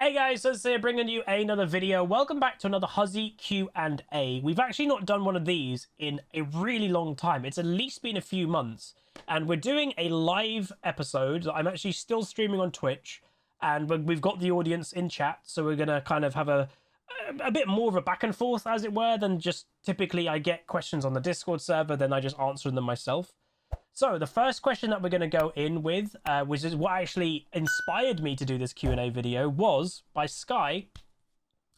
Hey guys, so today bringing you another video. Welcome back to another Huzzy Q&A. We've actually not done one of these in a really long time. It's at least been a few months. And we're doing a live episode that I'm actually still streaming on Twitch. And we've got the audience in chat. So we're going to kind of have a bit more of a back and forth, as it were, than just typically I get questions on the Discord server, then I just answer them myself. So the first question that we're going to go in with, which is what actually inspired me to do this Q&A video, was by Sky.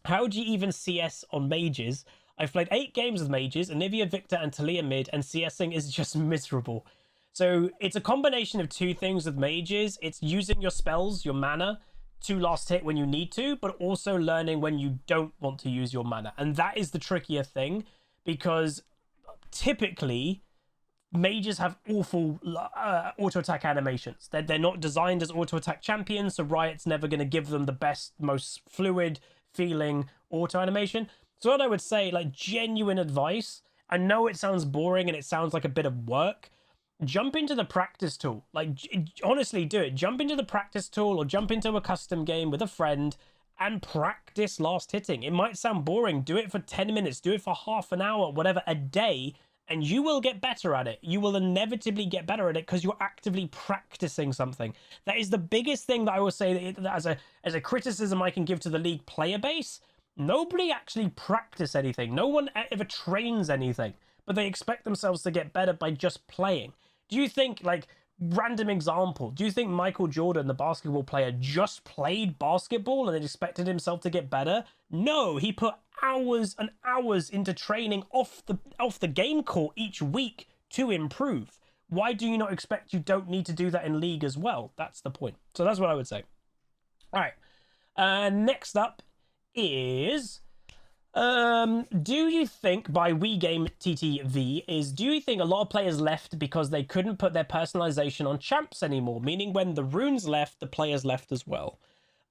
How do you even CS on mages? I've played 8 games with mages, Anivia, Victor, and Talia mid, and CSing is just miserable. So it's a combination of two things with mages. It's using your spells, your mana, to last hit when you need to, but also learning when you don't want to use your mana. And that is the trickier thing, because typically mages have awful auto attack animations. They're not designed as auto attack champions, so Riot's never going to give them the best, most fluid feeling auto animation. So what I would say, like, genuine advice, I know it sounds boring and it sounds like a bit of work. Jump into the practice tool. Like, honestly, do it. Jump into the practice tool or jump into a custom game with a friend and practice last hitting. It might sound boring. Do it for 10 minutes. Do it for half an hour, whatever, a day. And you will get better at it. You will inevitably get better at it because you're actively practicing something. That is the biggest thing that I will say that as a criticism I can give to the league player base. Nobody actually practice anything. No one ever trains anything, but they expect themselves to get better by just playing. Do you think, like, random example, do you think Michael Jordan, the basketball player, just played basketball and then expected himself to get better? No, he put hours and hours into training off the game court each week to improve. Why do you not expect you don't need to do that in league as well? That's the point. So that's what I would say. All right. Next up is do you think, by WeGameTTV, is do you think a lot of players left because they couldn't put their personalization on champs anymore? Meaning when the runes left, the players left as well.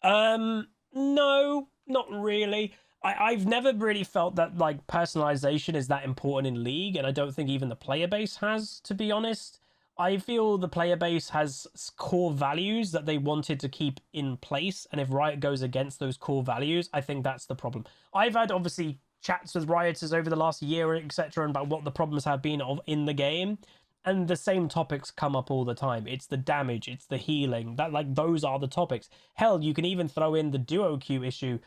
No, not really. I've never really felt that, like, personalization is that important in league, and I don't think even the player base has, to be honest. I feel the player base has core values that they wanted to keep in place, and if Riot goes against those core values, I think that's the problem. I've had, obviously, chats with Rioters over the last year, etc., about what the problems have been in the game, and the same topics come up all the time. It's the damage, it's the healing, those are the topics. Hell, you can even throw in the duo queue issue.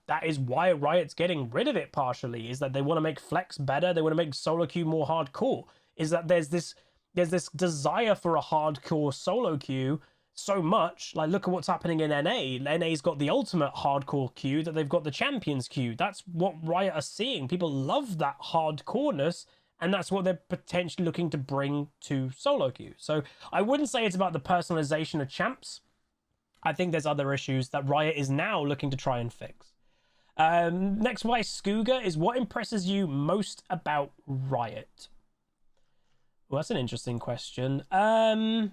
That is why Riot's getting rid of it partially, is that they want to make flex better, they want to make solo queue more hardcore, is that there's this desire for a hardcore solo queue so much. Like, look at what's happening in NA. NA's got the ultimate hardcore queue, that they've got the champions queue. That's what Riot are seeing. People love that hardcoreness, and that's what they're potentially looking to bring to solo queue. So I wouldn't say it's about the personalization of champs. I think there's other issues that Riot is now looking to try and fix. Next by Skooga is, what impresses you most about Riot? Well, that's an interesting question. I'd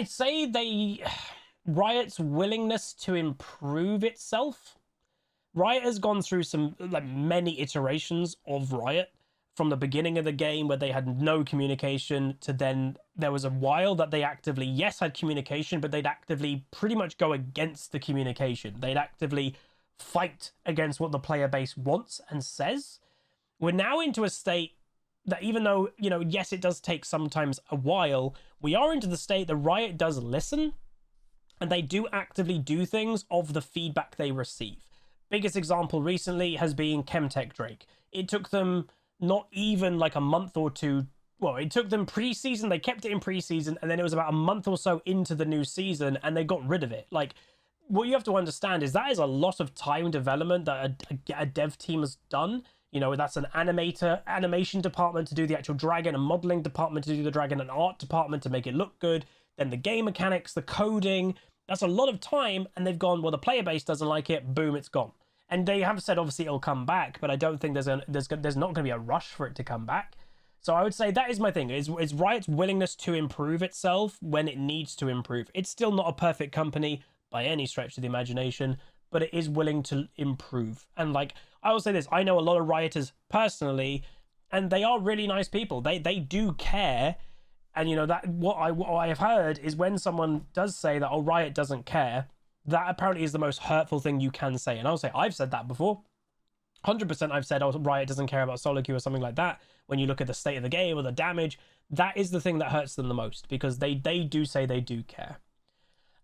say Riot's willingness to improve itself. Riot has gone through many iterations of Riot, from the beginning of the game where they had no communication, to then there was a while that they actively, yes, had communication, but they'd actively pretty much go against the communication. They'd actively fight against what the player base wants and says. We're now into a state that, even though, you know, yes, it does take sometimes a while, we are into the state that Riot does listen, and they do actively do things of the feedback they receive. Biggest example recently has been Chemtech Drake. It took them not even like a month or two. Well, it took them pre-season, they kept it in pre-season, and then it was about a month or so into the new season, and they got rid of it. Like, what you have to understand is that is a lot of time development that a dev team has done. You know, that's an animation department to do the actual dragon, a modeling department to do the dragon, an art department to make it look good, then the game mechanics, the coding. That's a lot of time, and they've gone, well, the player base doesn't like it, boom, it's gone. And they have said, obviously, it'll come back, but I don't think there's not going to be a rush for it to come back. So I would say that is my thing, is Riot's willingness to improve itself when it needs to improve. It's still not a perfect company by any stretch of the imagination, but it is willing to improve. And, like, I will say this, I know a lot of Rioters personally, and they are really nice people. They do care, And, you know, that what I have heard is when someone does say that, oh, Riot doesn't care, that apparently is the most hurtful thing you can say. And I'll say, I've said that before. 100% I've said, oh, Riot doesn't care about SOLOQ or something like that. When you look at the state of the game or the damage, that is the thing that hurts them the most, because they do say they do care.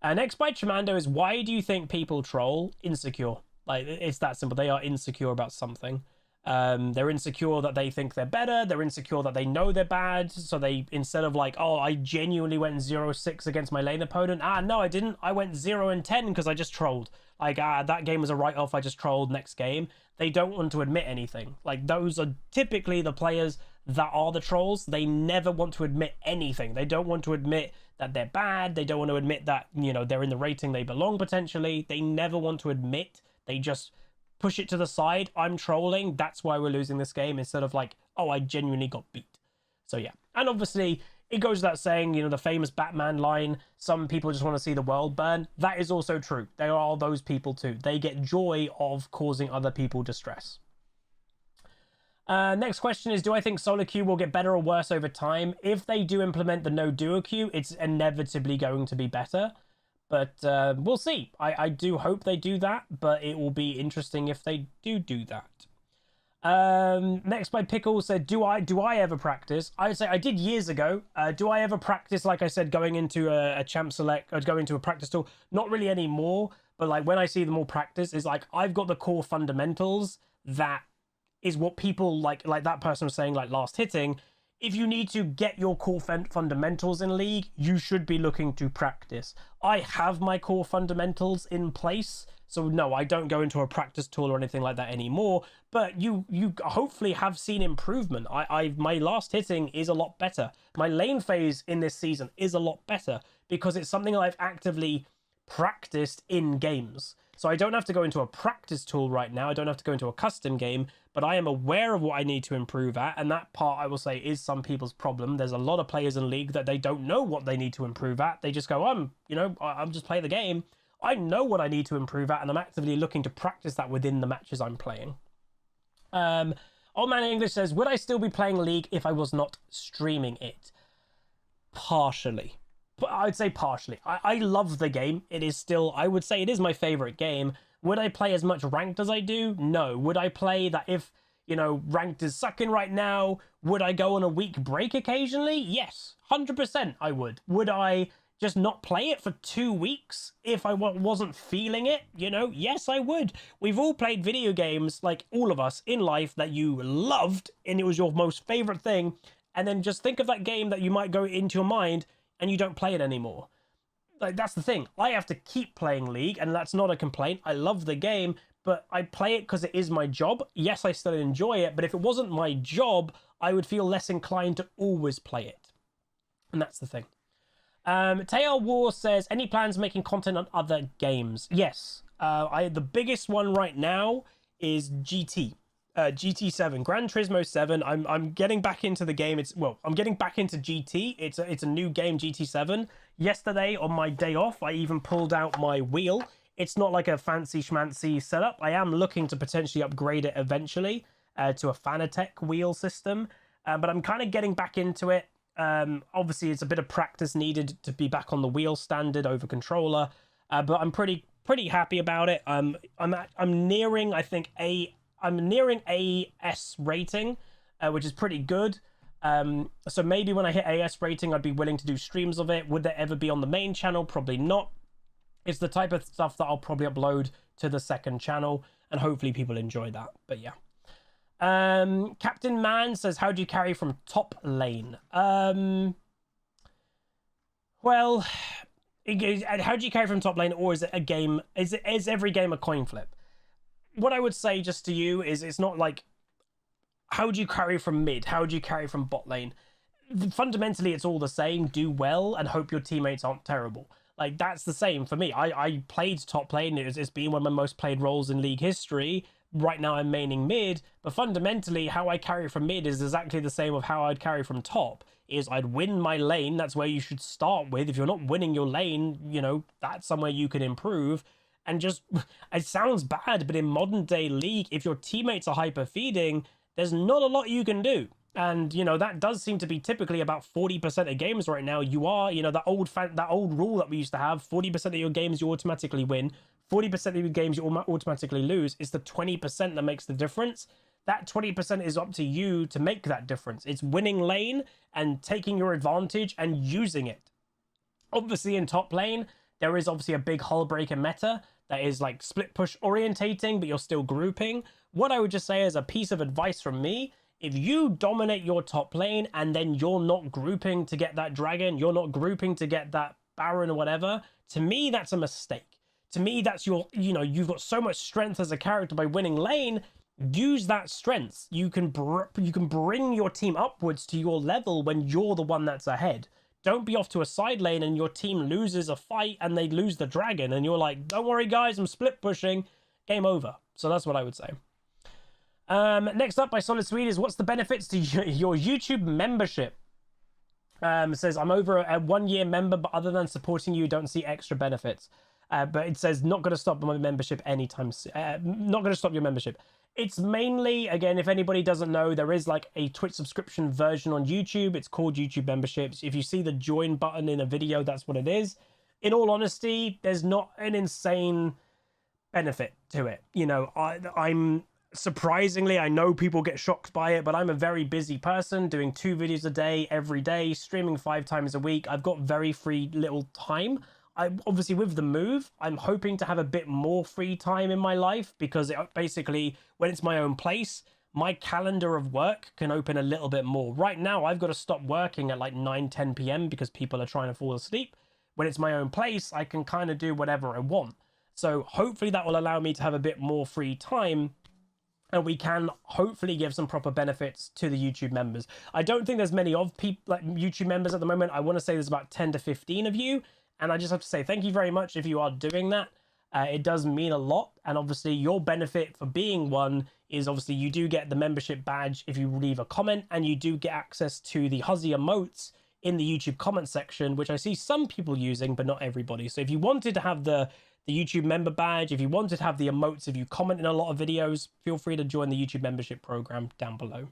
Next by Tremando is, why do you think people troll? Insecure. Like, it's that simple. They are insecure about something. They're insecure that they think they're better. They're insecure that they know they're bad. So they, instead of like, oh, I genuinely went 0-6 against my lane opponent. No, I didn't. I went 0-10 because I just trolled. Like, that game was a write-off. I just trolled next game. They don't want to admit anything. Like, those are typically the players that are the trolls. They never want to admit anything. They don't want to admit that they're bad. They don't want to admit that, you know, they're in the rating they belong potentially. They never want to admit. They just push it to the side. I'm trolling. That's why we're losing this game, instead of like, oh, I genuinely got beat. So yeah. And obviously, it goes without saying, you know, the famous Batman line, some people just want to see the world burn. That is also true. There are those people too. They get joy of causing other people distress. Next question is, do I think SOLOQ will get better or worse over time? If they do implement the no duo queue, it's inevitably going to be better. But we'll see. I do hope they do that, but it will be interesting if they do that. Next by Pickle said, do I ever practice? I would say I did years ago. Do I ever practice, like I said, going into a champ select, or going into a practice tool? Not really anymore, but like when I see them all practice, is like, I've got the core fundamentals. That is what people like that person was saying, like last hitting. If you need to get your core fundamentals in League, you should be looking to practice. I have my core fundamentals in place, so no, I don't go into a practice tool or anything like that anymore. But you hopefully have seen improvement. My last hitting is a lot better. My lane phase in this season is a lot better, because it's something I've actively practiced in games. So I don't have to go into a practice tool right now. I don't have to go into a custom game, but I am aware of what I need to improve at. And that part, I will say, is some people's problem. There's a lot of players in League that they don't know what they need to improve at. They just go, I'm just playing the game. I know what I need to improve at, and I'm actively looking to practice that within the matches I'm playing. Old Man English says, would I still be playing League if I was not streaming it? Partially. But I'd say partially. I love the game. It is still, I would say it is my favorite game. Would I play as much ranked as I do? No. Would I play that if, you know, ranked is sucking right now? Would I go on a week break occasionally? Yes, 100% I would. Would I just not play it for 2 weeks if I wasn't feeling it? You know, yes, I would. We've all played video games, like all of us in life, that you loved and it was your most favorite thing. And then just think of that game that you might go into your mind and you don't play it anymore. Like, that's the thing. I have to keep playing League, and that's not a complaint. I love the game, but I play it because it is my job. Yes, I still enjoy it, but if it wasn't my job, I would feel less inclined to always play it. And that's the thing. Tail War says, any plans making content on other games? Yes. The biggest one right now is GT7, Gran Turismo 7. I'm getting back into the game. I'm getting back into GT. It's a new game, GT7. Yesterday on my day off, I even pulled out my wheel. It's not like a fancy schmancy setup. I am looking to potentially upgrade it eventually to a Fanatec wheel system, but I'm kind of getting back into it. Obviously, it's a bit of practice needed to be back on the wheel standard over controller, but I'm pretty happy about it. I'm nearing, I think, I'm nearing AS rating, which is pretty good. So maybe when I hit AS rating, I'd be willing to do streams of it. Would there ever be on the main channel? Probably not. It's the type of stuff that I'll probably upload to the second channel, and hopefully people enjoy that. But yeah. Captain Man says, how do you carry from top lane? Well, how do you carry from top lane, or is it a game? Is every game a coin flip? What I would say just to you is, it's not like, how do you carry from mid? How do you carry from bot lane? Fundamentally, it's all the same. Do well and hope your teammates aren't terrible. Like, that's the same for me. I played top lane. It's been one of my most played roles in League history. Right now I'm maining mid, but fundamentally how I carry from mid is exactly the same of how I'd carry from top. Is I'd win my lane. That's where you should start with. If you're not winning your lane, you know, that's somewhere you can improve. And just, it sounds bad, but in modern day League, if your teammates are hyper feeding, there's not a lot you can do. And, you know, that does seem to be typically about 40% of games right now. You are, you know, that old rule that we used to have, 40% of your games you automatically win, 40% of your games you automatically lose. It's the 20% that makes the difference. That 20% is up to you to make that difference. It's winning lane and taking your advantage and using it. Obviously, in top lane, there is obviously a big hull breaker meta that is like split push orientating, but you're still grouping. What I would just say as a piece of advice from me, if you dominate your top lane and then you're not grouping to get that dragon, you're not grouping to get that baron or whatever, to me, that's a mistake. To me, that's your, you know, you've got so much strength as a character by winning lane. Use that strength. You can bring your team upwards to your level when you're the one that's ahead. Don't be off to a side lane and your team loses a fight and they lose the dragon and you're like, don't worry guys, I'm split pushing. Game over. So that's what I would say. Next up by Solid Swede is, what's the benefits to your YouTube membership? It says, I'm over a 1 year member, but other than supporting you, don't see extra benefits. But it says, not going to stop my membership anytime soon. Not going to stop your membership. It's mainly, again, if anybody doesn't know, there is like a Twitch subscription version on YouTube. It's called YouTube memberships. If you see the join button in a video, that's what it is. In all honesty, there's not an insane benefit to it. You know, I'm surprisingly, I know people get shocked by it, but I'm a very busy person doing 2 videos a day, every day, streaming 5 times a week. I've got very free little time. I obviously, with the move, I'm hoping to have a bit more free time in my life, because it basically, when it's my own place, my calendar of work can open a little bit more. Right now, I've got to stop working at like 9-10 p.m. because people are trying to fall asleep. When it's my own place, I can kind of do whatever I want. So hopefully that will allow me to have a bit more free time, and we can hopefully give some proper benefits to the YouTube members. I don't think there's many of people like YouTube members at the moment. I want to say there's about 10 to 15 of you. And I just have to say thank you very much if you are doing that. It does mean a lot. And obviously your benefit for being one is obviously you do get the membership badge if you leave a comment, and you do get access to the Huzzy emotes in the YouTube comment section, which I see some people using, but not everybody. So if you wanted to have the YouTube member badge, if you wanted to have the emotes, if you comment in a lot of videos, feel free to join the YouTube membership program down below.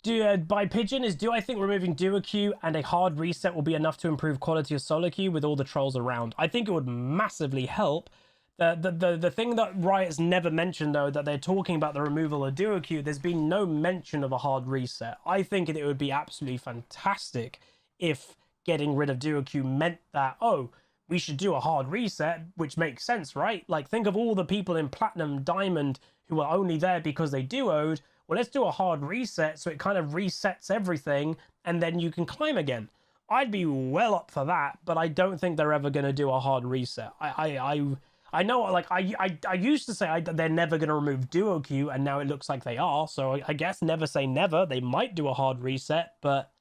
By Pigeon is, do I think removing duo queue and a hard reset will be enough to improve quality of solo queue with all the trolls around? I think it would massively help. The thing that Riot's never mentioned, though, that they're talking about the removal of duo queue, there's been no mention of a hard reset. I think it would be absolutely fantastic if getting rid of duo queue meant that, oh, we should do a hard reset, which makes sense, right? Like, think of all the people in Platinum, Diamond who are only there because they duoed. Well, let's do a hard reset so it kind of resets everything, and then you can climb again. I'd be well up for that, but I don't think they're ever going to do a hard reset. I know, like, I used to say they're never going to remove duo queue, and now it looks like they are. So I guess never say never. They might do a hard reset, but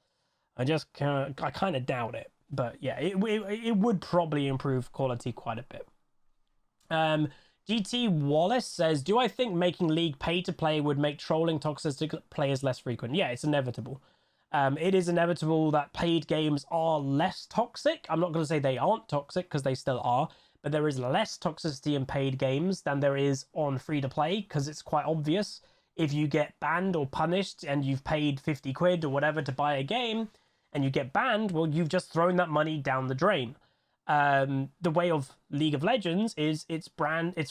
I kind of doubt it. But yeah, it would probably improve quality quite a bit. GT Wallace says, do I think making League pay to play would make trolling toxic players less frequent? Yeah, it's inevitable. It is inevitable that paid games are less toxic. I'm not going to say they aren't toxic, because they still are, but there is less toxicity in paid games than there is on free to play, because it's quite obvious. If you get banned or punished and you've paid 50 quid or whatever to buy a game and you get banned, well, you've just thrown that money down the drain. The way of League of Legends is it's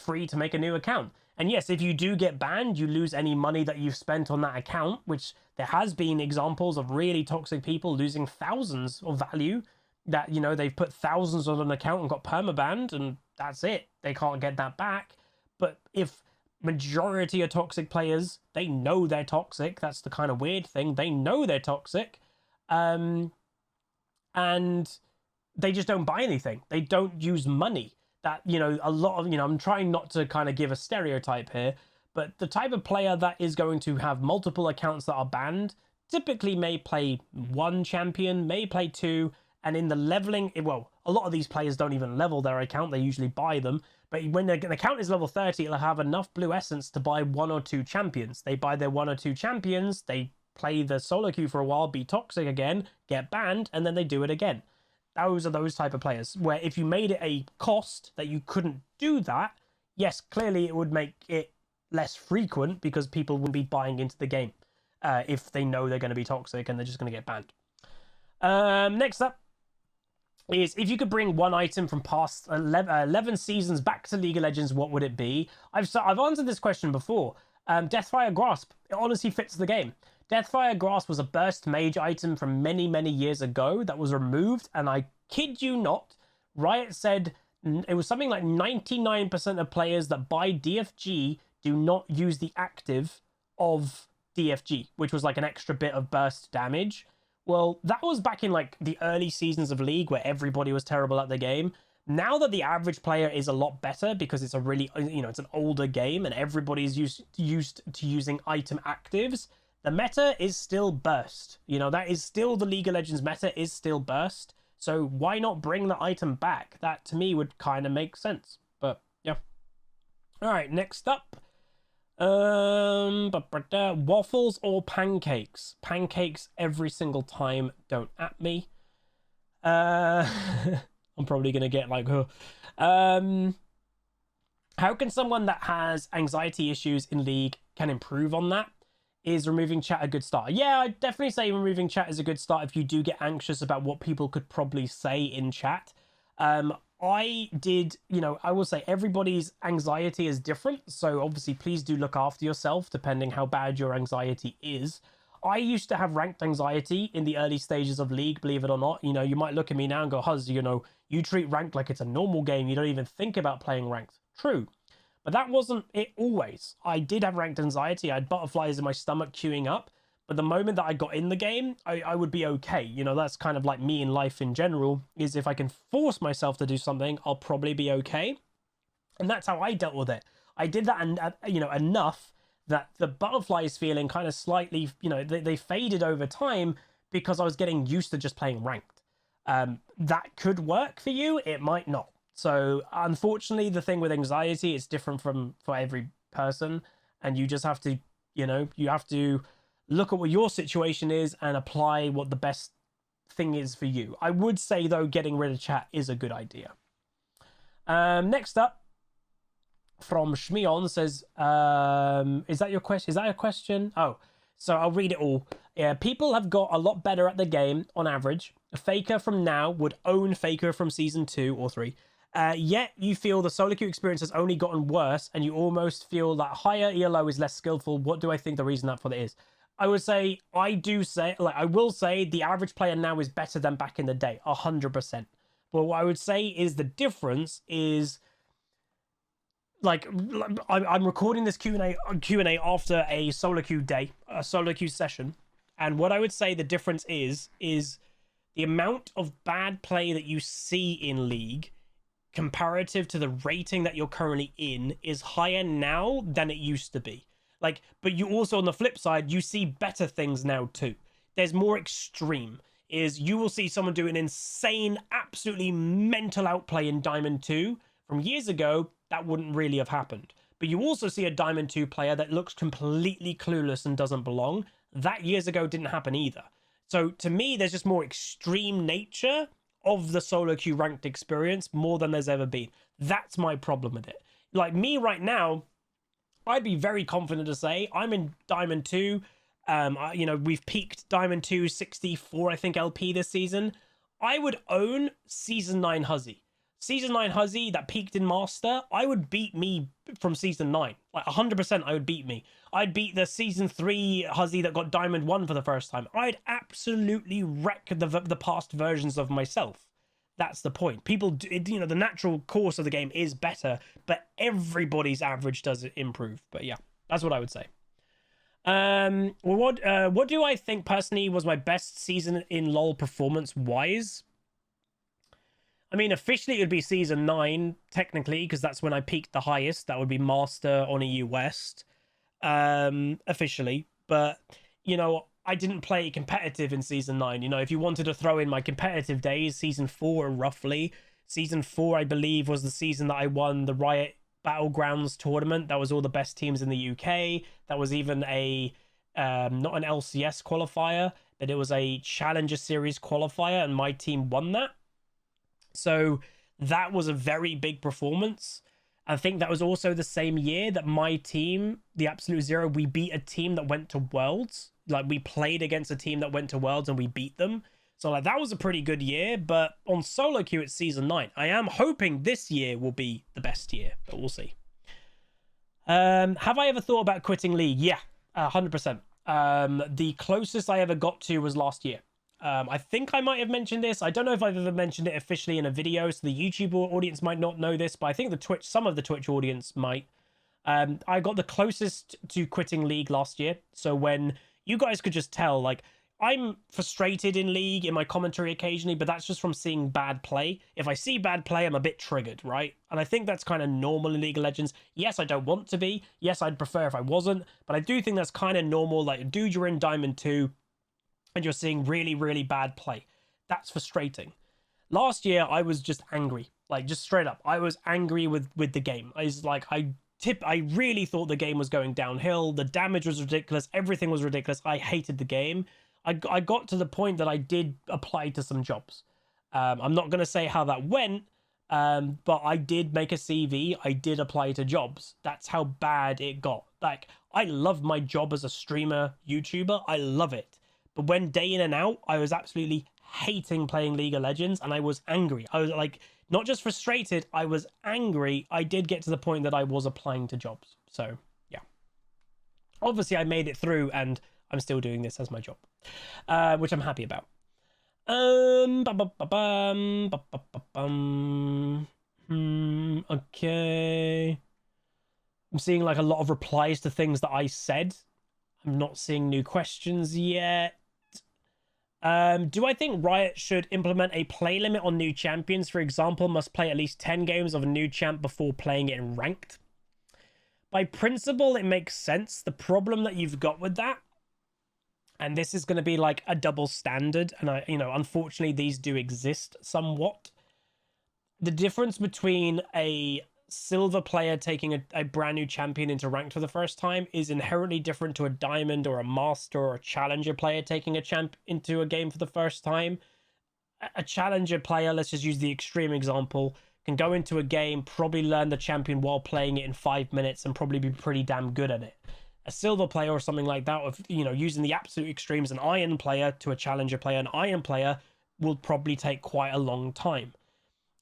free to make a new account. And yes, if you do get banned, you lose any money that you've spent on that account, which there has been examples of really toxic people losing thousands of value, that, you know, they've put thousands on an account and got permabanned, and that's it. They can't get that back. But if majority of toxic players, they know they're toxic, that's the kind of weird thing. They know they're toxic, and they just don't buy anything. They don't use money. That, you know, a lot of, you know, I'm trying not to kind of give a stereotype here, but the type of player that is going to have multiple accounts that are banned typically may play 1 champion, may play 2, and in the leveling, well, a lot of these players don't even level their account, they usually buy them, but when an account is level 30, it'll have enough blue essence to buy 1 or 2 champions. They buy their 1 or 2 champions, they play the solo queue for a while, be toxic again, get banned, and then they do it again. Those are those type of players, where if you made it a cost that you couldn't do that, yes, clearly it would make it less frequent because people wouldn't be buying into the game if they know they're going to be toxic and they're just going to get banned. Next up is, if you could bring one item from past 11 seasons back to League of Legends, what would it be? I've answered this question before. Deathfire Grasp. It honestly fits the game. Deathfire Grasp was a burst mage item from many, many years ago that was removed, and I kid you not, Riot said it was something like 99% of players that buy DFG do not use the active of DFG, which was like an extra bit of burst damage. Well, that was back in like the early seasons of League where everybody was terrible at the game. Now that the average player is a lot better because it's a really, it's an older game and everybody's used to using item actives, the meta is still burst. That is still the League of Legends meta, is still burst. So why not bring the item back? That to me would kind of make sense. But yeah. All right, next up. Waffles or pancakes? Pancakes every single time. Don't at me. I'm probably gonna get like, how can someone that has anxiety issues in League can improve on that? Is removing chat a good start? Yeah, I'd definitely say removing chat is a good start if you do get anxious about what people could probably say in chat. I will say everybody's anxiety is different, so obviously please do look after yourself depending how bad your anxiety is. I used to have ranked anxiety in the early stages of League, believe it or not. You might look at me now and go, Huzz, you treat ranked like it's a normal game. You don't even think about playing ranked. True. But that wasn't it always. I did have ranked anxiety. I had butterflies in my stomach queuing up. But the moment that I got in the game, I would be okay. That's kind of like me in life in general, is if I can force myself to do something, I'll probably be okay. And that's how I dealt with it. I did that, and enough that the butterflies feeling kind of slightly, they faded over time because I was getting used to just playing ranked. That could work for you. It might not. So unfortunately, the thing with anxiety, it's different for every person, and you just have to, you have to look at what your situation is and apply what the best thing is for you. I would say though, getting rid of chat is a good idea. Next up, from Shmion says, is that your question? Is that a question? Oh, so I'll read it all. Yeah, people have got a lot better at the game on average. A Faker from now would own Faker from season 2 or 3. Yet you feel the SOLOQ experience has only gotten worse, and you almost feel that higher ELO is less skillful. What do I think the reason that for that is? I will say the average player now is better than back in the day, 100%. But what I would say is the difference is, like, I'm recording this Q&A after a SOLOQ day, a SOLOQ session, and what I would say the difference is the amount of bad play that you see in League comparative to the rating that you're currently in is higher now than it used to be. Like, but you also, on the flip side, you see better things now too. There's more extreme. You will see someone do an insane, absolutely mental outplay in Diamond 2. From years ago, that wouldn't really have happened. But you also see a Diamond 2 player that looks completely clueless and doesn't belong. That years ago didn't happen either. So to me, there's just more extreme nature of the SOLOQ ranked experience more than there's ever been. That's my problem with it. Like me right now, I'd be very confident to say I'm in Diamond 2. We've peaked Diamond 2 64, I think, LP this season. I would own Season 9 Huzzy. Season 9 Huzzy that peaked in Master, I would beat me from Season 9. Like 100% I would beat me. I'd beat the Season 3 Huzzy that got Diamond 1 for the first time. I'd absolutely wreck the past versions of myself. That's the point. People, the natural course of the game is better, but everybody's average does improve. But yeah, that's what I would say. What do I think personally was my best season in LoL performance-wise? I mean, officially it would be Season 9, technically, because that's when I peaked the highest. That would be Master on EU West, officially. But, I didn't play competitive in Season 9. If you wanted to throw in my competitive days, Season 4, roughly. Season 4, I believe, was the season that I won the Riot Battlegrounds tournament. That was all the best teams in the UK. That was even a, not an LCS qualifier, but it was a Challenger Series qualifier, and my team won that. So that was a very big performance. I think that was also the same year that my team, the Absolute Zero, we beat a team that went to Worlds. Like, we played against a team that went to Worlds and we beat them. So, like, that was a pretty good year. But on SOLOQ, it's Season 9. I am hoping this year will be the best year, but we'll see. Have I ever thought about quitting League? Yeah, 100%. The closest I ever got to was last year. I think I might have mentioned this. I don't know if I've ever mentioned it officially in a video, so the YouTube audience might not know this, but I think some of the Twitch audience might. I got the closest to quitting League last year. So when you guys could just tell, like, I'm frustrated in League in my commentary occasionally, but that's just from seeing bad play. If I see bad play, I'm a bit triggered, right? And I think that's kind of normal in League of Legends. Yes, I don't want to be. Yes, I'd prefer if I wasn't, but I do think that's kind of normal. Like, dude, you're in Diamond 2 and you're seeing really, really bad play. That's frustrating. Last year, I was just angry. Like, just straight up. I was angry with the game. I was like, I really thought the game was going downhill. The damage was ridiculous. Everything was ridiculous. I hated the game. I got to the point that I did apply to some jobs. I'm not going to say how that went, but I did make a CV. I did apply to jobs. That's how bad it got. Like, I love my job as a streamer, YouTuber. I love it. But when day in and out, I was absolutely hating playing League of Legends, and I was angry. I was like, not just frustrated, I was angry. I did get to the point that I was applying to jobs. So, yeah. Obviously, I made it through, and I'm still doing this as my job, which I'm happy about. Okay. I'm seeing like a lot of replies to things that I said. I'm not seeing new questions yet. Do I think Riot should implement a play limit on new champions? For example, must play at least 10 games of a new champ before playing it in ranked. By principle, it makes sense. The problem that you've got with that, and this is going to be like a double standard, and unfortunately these do exist somewhat. The difference between a silver player taking a brand new champion into ranked for the first time is inherently different to a diamond or a master or a challenger player taking a champ into a game for the first time. A challenger player, let's just use the extreme example, can go into a game, probably learn the champion while playing it in 5 minutes and probably be pretty damn good at it. A silver player or something like that, of using the absolute extremes, an iron player to a challenger player, an iron player will probably take quite a long time.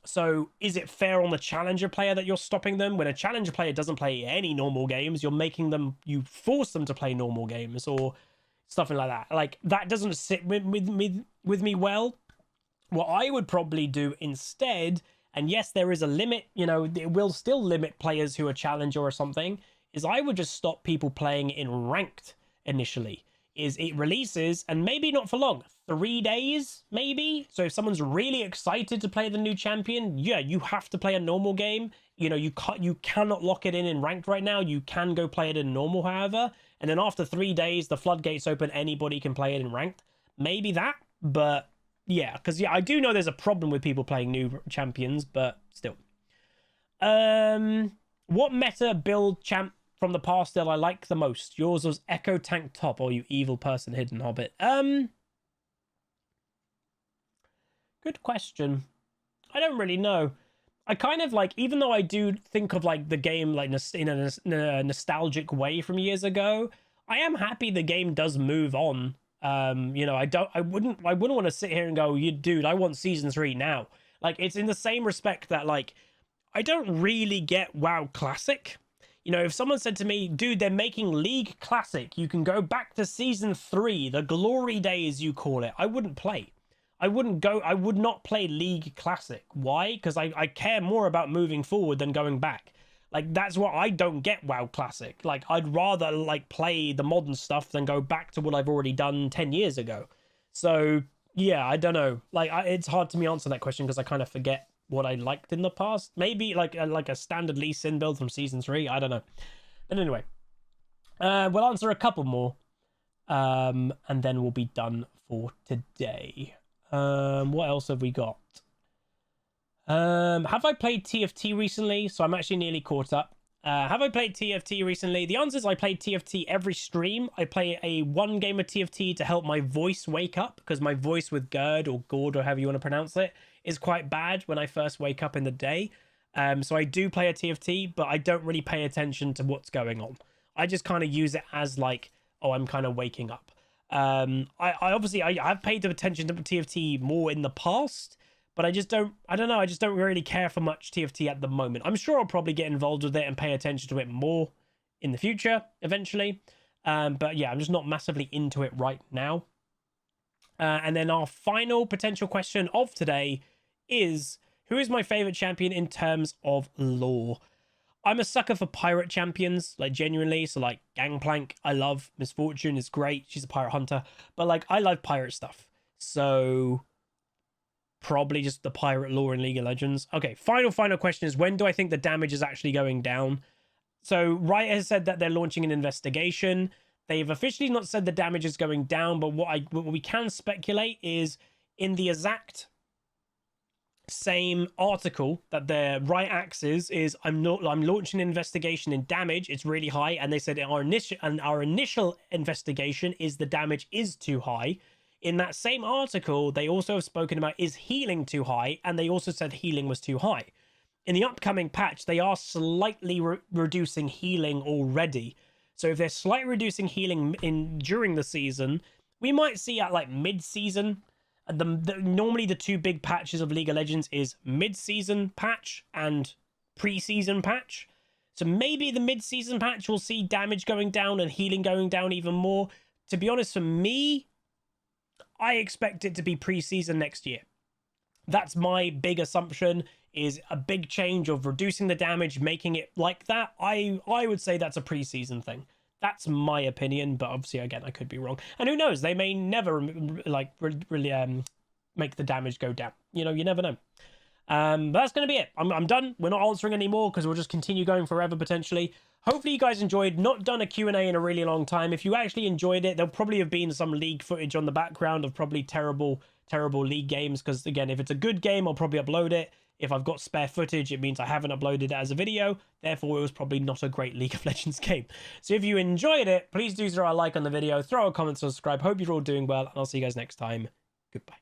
So is it fair on the challenger player that you're stopping them? When a challenger player doesn't play any normal games, you force them to play normal games or something like that. Like, that doesn't sit with me well. What I would probably do instead, and yes, there is a limit, it will still limit players who are challenger or something, is I would just stop people playing in ranked initially. Is it releases, and maybe not for long, 3 days, maybe? So if someone's really excited to play the new champion, yeah, you have to play a normal game. You cannot lock it in ranked right now. You can go play it in normal, however. And then after 3 days, the floodgates open. Anybody can play it in ranked. Maybe that, but yeah, because I do know there's a problem with people playing new champions, but still. What meta build champ from the past that I like the most? Yours was Echo Tank Top, or you evil person, Hidden Hobbit. Good question. I don't really know. I kind of like, even though I do think of like the game like in a nostalgic way from years ago, I am happy the game does move on. I wouldn't want to sit here and go, dude, I want season 3 now. Like, it's in the same respect that, like, I don't really get WoW Classic. If someone said to me, dude, they're making League Classic, you can go back to season 3, the glory days you call it, I wouldn't play. I would not play League Classic. Why? Because I care more about moving forward than going back. Like, that's what I don't get WoW Classic. Like, I'd rather, like, play the modern stuff than go back to what I've already done 10 years ago. So, yeah, I don't know. Like, it's hard to me answer that question because I kind of forget what I liked in the past. Maybe like a standard Lee Sin build from season 3. I don't know. But anyway, we'll answer a couple more, and then we'll be done for today. What else have we got? Have I played TFT recently? So I'm actually nearly caught up. Have I played TFT recently? The answer is I play TFT every stream. I play one game of TFT to help my voice wake up, because my voice with GERD or GORD or however you want to pronounce it is quite bad when I first wake up in the day. So I do play a TFT, but I don't really pay attention to what's going on. I just kind of use it as like, oh, I'm kind of waking up. I obviously I've paid attention to TFT more in the past, but I don't know, I just don't really care for much TFT at the moment. I'm sure I'll probably get involved with it and pay attention to it more in the future eventually. But yeah, I'm just not massively into it right now. And then our final potential question of today is, who is my favorite champion in terms of lore? I'm a sucker for pirate champions, like genuinely. So like Gangplank, I love. Misfortune is great. She's a pirate hunter. But like, I love pirate stuff. So probably just the pirate lore in League of Legends. Okay, final question is, when do I think the damage is actually going down? So Riot has said that they're launching an investigation. They've officially not said the damage is going down, but what we can speculate is in the exact same article that the Riot axes is, I'm launching an investigation in damage. It's really high, and they said our initial investigation is the damage is too high. In that same article, they also have spoken about is healing too high, and they also said healing was too high. In the upcoming patch, they are slightly reducing healing already. So if they're slightly reducing healing during the season, we might see at like mid-season. Normally the two big patches of League of Legends is mid-season patch and pre-season patch. So maybe the mid-season patch will see damage going down and healing going down even more. To be honest, for me, I expect it to be pre-season next year. That's my big assumption, is a big change of reducing the damage, making it like that. I would say that's a pre-season thing. That's my opinion, but obviously, again, I could be wrong. And who knows? They may never like really make the damage go down. You know, you never know. But that's going to be it. I'm done. We're not answering anymore because we'll just continue going forever potentially. Hopefully you guys enjoyed. Not done a Q&A in a really long time. If you actually enjoyed it, there'll probably have been some league footage on the background of probably terrible league games, because again, if it's a good game, I'll probably upload it. If I've got spare footage, it means I haven't uploaded it as a video. Therefore, it was probably not a great League of Legends game. So if you enjoyed it, please do throw a like on the video, throw a comment, subscribe. Hope you're all doing well, and I'll see you guys next time. Goodbye.